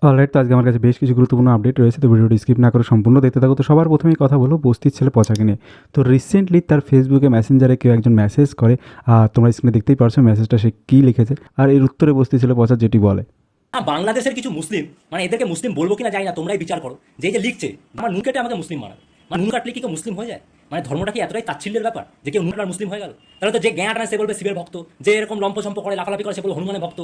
Alright, তো আজকে আমার কাছে বেশ কিছু গুরুত্বপূর্ণ আপডেট রয়েছে, তো ভিডিওটি স্কিপ না করে সম্পূর্ণ দেখতে থাকো। তো সবার প্রথমেই কথা বলবো বস্তির ছেলে পচাকে নিয়ে। তো রিসেন্টলি তার ফেসবুকে মেসেঞ্জারে কেউ একজন মেসেজ করে, আর তোমরা স্ক্রিনে দেখতেই পারছো মেসেজটা সে কী লিখেছে, আর এর উত্তরে বস্তি ছেলে পচা যেটি বলে। বাংলাদেশের কিছু মুসলিম, মানে এদেরকে মুসলিম বলবো কিনা জানি না, তোমরাই বিচার করো। যে এই যে লিখছে আমার নুন কেটে আমাকে মুসলিম মানাবে, মানে নুন কাটলে কি কেউ মুসলিম হয়ে যায়? মানে ধর্মটা কি এতটাই তাচ্ছিল্যের ব্যাপার যে কেউ নুন কাটার মুসলিম হয়ে গেল? তাহলে তো যে জ্ঞান আনে সে বলবে শিবের ভক্ত, যে এরকম লম্পচম্প করে লাফালাফি করে সে বলবে হনুমানের ভক্ত।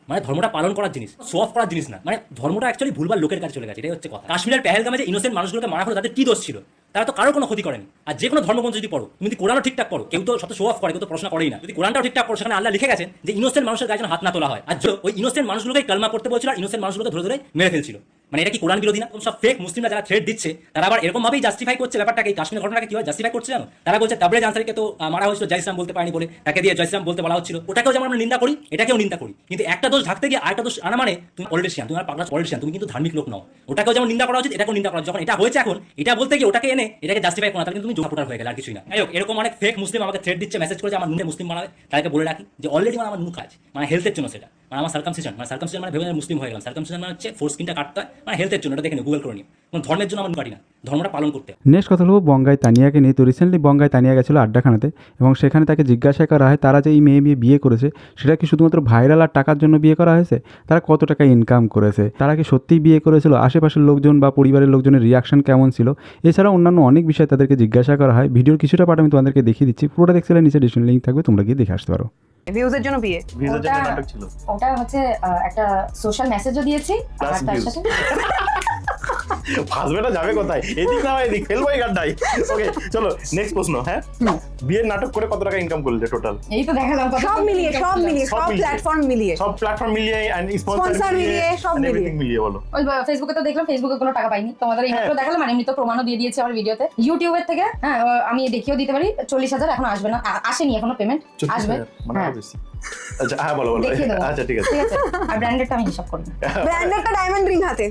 মানে ধর্মটা পালন করার জিনিস, শো অফ করার জিনিস না। মানে ধর্মটা অ্যাকচুয়ালি ভুলভাল লোকের কাছে চলে গেছে, এটাই হচ্ছে কথা। কাশ্মীরের পেহেলগামে যে ইনোসেন্ট মানুষগুলোকে মারা হলো, তাদের কি দোষ ছিল? তারা তো কারোর কোনো ক্ষতি করেনি। আর যে কোনো ধর্মগ্রন্থ যদি পড়ো, তুমি যদি কোরআনও ঠিকঠাক পড়ো, কেউ তো শত শো অফ করে, কেউ তো প্রশ্ন করেই না। যদি কোরআনটাও ঠিকঠাক পড়ো, সেখানে আল্লাহ লিখে গেছেন যে ইনোসেন্ট মানুষের গায়ে যেন হাত না তোলা হয়। আর ওই ইনোসেন্ট মানুষগুলোকে কালমা করতে বলছিল, আর ইনোসেন্ট মানুষগুলোকে ধরে ধরে মেরে ফেলছিল। মানে এটা কি কোরআন বিরোধী না? সব ফেক মুসলিমরা যারা থ্রেট দিচ্ছে, তারা আবার এরকম ভাবেই জাস্টিফাই করছে ব্যাপারটাকে। এই কাশ্মীর ঘটনাকে কিভাবে জাস্টিফাই করছে জানো? তারা বলছে তাবরেজ আনসারীকে তো মারা হয়েছিল জয় ইসলাম বলতে পারেনি বলে, তাকে দিয়ে জয় ইসলাম বলতে বলা হচ্ছিল। ওটাকেও যেমন আমরা নিন্দা করি, এটাকেও নিন্দা করি। কিন্তু একটা দোষ ঢাকতে গিয়ে আরেকটা দোষ আনা মানে তুমি পলিটিশিয়ান, তুমি পাগলা পলিটিশিয়ান, তুমি কিন্তু ধার্মিক লোক নও। ওটাকেও যেমন নিন্দা করা উচিত, এটাকেও নিন্দা করা। যখন এটা হয়েছে এখন এটা বলতে গিয়ে ওটাকে এনে এটাকে জাস্টিফাই করা, তাহলে কিন্তু তুমি জোড়াফোটার হয়ে গেলে, আর কিছুই না। যাই হোক, এরকম অনেক ফেক মুসলিম আমাকে থ্রেট দিচ্ছে, মেসেজ করেছে আমার নুনে মুসলিম বানাবে। তাদেরকে বলে রাখি যে অলরেডি আমার নুন কাজ, মানে হেলথের জন্য সেটা, মানে আমার সার্কামসিশন, মানে ভেবে মুসলিম হয়ে গেলাম। সার্কামসিশন মানে হচ্ছে ফোর স্কিনটা কাটতে হয়, মানে হেলথের জন্য। এটা দেখে গুগল করে নিও। কোনো ধর্মের জন্য আমার কাটি না, ধর্মটা পালন করতে। নেক্সট কথা বলবো বঙ্গাই তানিয়াকে নিয়ে। তো রিসেন্টলি বঙ্গাই তানিয়া গেছিলো আড্ডাখানাতে, এবং সেখানে তাকে জিজ্ঞাসা করা হয় তারা যে এই মেয়ে বিয়ে করেছে সেটা কি শুধুমাত্র ভাইরাল আর টাকার জন্য বিয়ে করা হয়েছে, তারা কত টাকা ইনকাম করেছে, তারা কি সত্যিই বিয়ে করেছিল, আশেপাশের লোকজন বা পরিবারের লোকজনের রিয়াকশন কেমন ছিল, এছাড়া অন্যান্য অনেক বিষয় তাদেরকে জিজ্ঞাসা করা হয়। ভিডিওর কিছুটা পার্ট আমি তোমাদেরকে দেখিয়ে দিচ্ছি, পুরোটা দেখছিলে নিচে ডিসক্রিপশন লিংক থাকবে, তোমরা গিয়ে দেখে আসতে পারো। ভিউজের জন্য বিয়ে, ভিউজের জন্য নাটক ছিল। ওটা হচ্ছে একটা সোশ্যাল মেসেজও দিয়েছি, আর তার সাথে ফাসবেটা যাবে কোথায়? এদিক না এদিক ফেলবো এই গাড্ডাই। ওকে চলো নেক্সট প্রশ্ন। হ্যাঁ, বিয়ের নাটক করে কত টাকা ইনকাম করলে টোটাল? এই তো দেখালাম সব মিলিয়ে সব প্ল্যাটফর্ম মিলিয়ে এন্ড স্পন্সর মিলিয়ে সব এভরিথিং মিলিয়ে বলো। ওই ফেসবুকে তো দেখলাম, ফেসবুকে কোনো টাকা পাইনি, তোমাদের এই মাত্র দেখালাম, আর এমনি তো প্রমাণও দিয়ে দিয়েছি আমার ভিডিওতে। ইউটিউবের থেকে হ্যাঁ আমি দেখিয়েও দিতে পারি, 40,000 এখন আসবে না, আসেনি এখনো পেমেন্ট, আসবে। মানে বেশি। আচ্ছা হ্যাঁ বলো বলো। আচ্ছা ঠিক আছে ঠিক আছে, আর ব্র্যান্ডেডটা আমি হিসাব করি না। ব্র্যান্ডেডটা ডায়মন্ড রিং হাতে।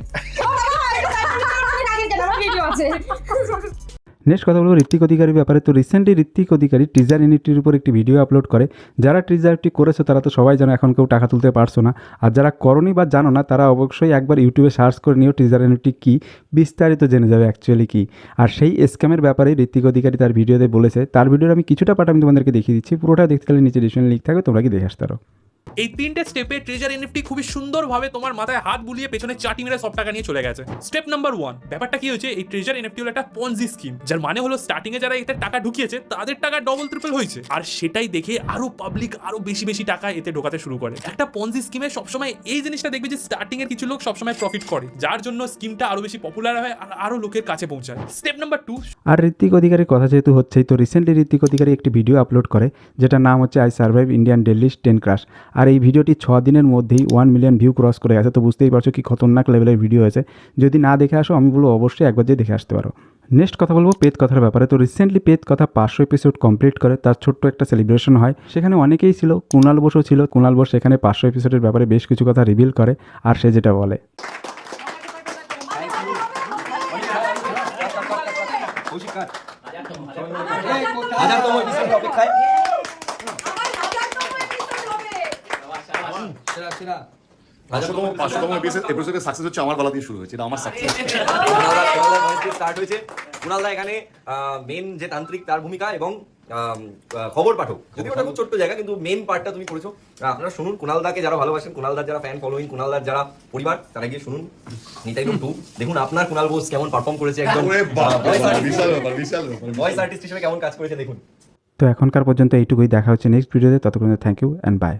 নেক্সট কথা বলবো ঋত্বিক অধিকারীর ব্যাপারে। তো রিসেন্টলি ঋত্বিক অধিকারী টিজার ইউনিটির উপর একটি ভিডিও আপলোড করে। যারা টিজারটি করেছে তারা তো সবাই জানো এখন কেউ টাকা তুলতে পারছো না, আর যারা করনি বা জানো না তারা অবশ্যই একবার ইউটিউবে সার্চ করে নিও টিজার ইউনিটি কী, বিস্তারিত জেনে যাবে অ্যাকচুয়ালি কী। আর সেই স্ক্যামের ব্যাপারে ঋত্বিক অধিকারী তার ভিডিওতে বলেছে। তার ভিডিওর আমি কিছুটা পার্ট আমি তোমাদেরকে দেখিয়ে দিচ্ছি, পুরোটা দেখতে গেলে নিচে ডিসক্রিপশন লিংক থাকবে, তোমরা কি দেখে আসতে পারো। এই তিনটে স্টেপে ট্রেজার এনএফটি খুবই সুন্দরভাবে তোমার মাথায় হাত বুলিয়ে পেছনে চাটি মেরে সব টাকা নিয়ে চলে গেছে। স্টেপ নাম্বার 1, ব্যাপারটা কি হয়েছে, এই ট্রেজার এনএফটি হলো একটা পনজি স্কিম, যার মানে হলো স্টার্টিং এ যারা এতে টাকা ঢুকিয়েছে তাদের টাকা ডবল ট্রিপল হয়েছে, আর সেটাই দেখে আরো পাবলিক আরো বেশি বেশি টাকা এতে ঢোকাতে শুরু করে। একটা পনজি স্কিমে সবসময় এই জিনিসটা দেখবে যে স্টার্টিং এর কিছু লোক সবসময় প্রফিট করে, যার জন্য স্কিমটা আরো বেশি পপুলার হয় আর আরো লোকের কাছে পৌঁছায়। স্টেপ নাম্বার 2, আর ঋত্বিক অধিকারীর কথা যেহেতু হচ্ছেই, তো রিসেন্টলি ঋত্বিক অধিকারী একটি ভিডিও আপলোড করে যেটার নাম হচ্ছে I survive Indian daily 10 crash. আর এই ভিডিওটি 6 দিনের মধ্যেই 1 মিলিয়ন ভিউ ক্রস করে গেছে। তো বুঝতেই পারছো কি খতরনাক লেভেলের ভিডিও হয়েছে। যদি না দেখে আসো আমি বলবো অবশ্যই একবার যে দেখে আসতে পারো। নেক্সট কথা বলবো পেদ কথার ব্যাপারে। তো রিসেন্টলি পেদ কথা 500 এপিসোড কমপ্লিট করে তার ছোট্ট একটা সেলিব্রেশন হয়, সেখানে অনেকেই ছিল, কুণাল বোসও ছিল। কুণাল বোস সেখানে 500 এপিসোডের ব্যাপারে বেশ কিছু কথা রিভিল করে, আর সে যেটা বলে এপিসোডের সাকসেস হচ্ছে আমার গলা দিয়ে শুরু হয়েছে, এটা আমার সাকসেস। স্টার্ট হয়েছে কুণালদা এখানে মেন যে তান্ত্রিক তার ভূমিকা এবং খবর পাঠক, যদি ওটা খুব ছোট্ট জায়গা কিন্তু মেন পার্টটা তুমি করেছো। আপনারা শুনুন, কুণালদাকে যারা ভালোবাসেন, কুণালদার যারা ফ্যান ফলোইং, কুণালদার যারা পরিবার, তারা গিয়ে শুনুন নিতাই টু। দেখুন আপনার কুণাল বোস কেমন পারফর্ম করেছে, একদম ভয়েস আর্টিস্ট হিসেবে কেমন কাজ করেছে দেখুন। তো এখনকার পর্যন্ত এইটুকুই, দেখা হচ্ছে নেক্সট ভিডিওতে, ততক্ষণ থ্যাংক ইউ অ্যান্ড বাই।